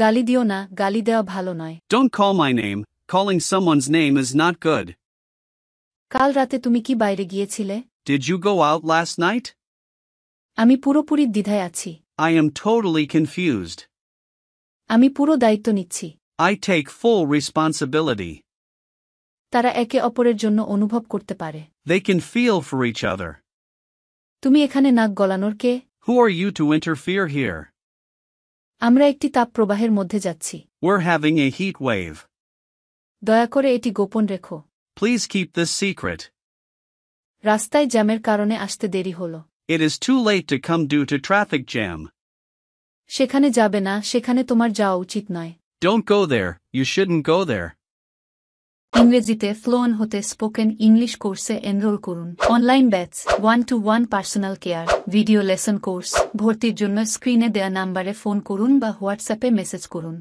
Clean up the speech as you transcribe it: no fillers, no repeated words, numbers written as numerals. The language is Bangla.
গালি দিও না, গালি দেওয়া ভালো নয়। Don't call my name. Calling someone's name is not good. কাল রাতে তুমি কি বাইরে গিয়েছিলে? Did you go out last night? আমি পুরোপুরি দ্বিধায় আছি। I am totally confused. আমি পুরো দায়িত্ব নিচ্ছি। I take full responsibility. তারা একে অপরের জন্য অনুভব করতে পারে। They can feel for each other. তুমি এখানে নাক গলানোর কে? Who are you to interfere here? আমরা একটি তাপপ্রবাহের মধ্যে যাচ্ছি। We're having a heat wave. দয়া করে এটি গোপন রেখো। Please keep this secret. রাস্তায় জ্যামের কারণে আসতে দেরি হলো। It is too late to come due to traffic jam. সেখানে যাবে না, সেখানে তোমার যাওয়া উচিত নয়। Don't go there, you shouldn't go there. ইংরেজিতে ফ্লুয়েন্ট হতে স্পোকেন ইংলিশ কোর্সে এনরোল করুন। Online batch, 1-to-1 personal care, video lesson course. ভর্তির জন্য স্ক্রিনে দেয়া নাম্বারে ফোন করুন বা হোয়াটসঅ্যাপে মেসেজ করুন।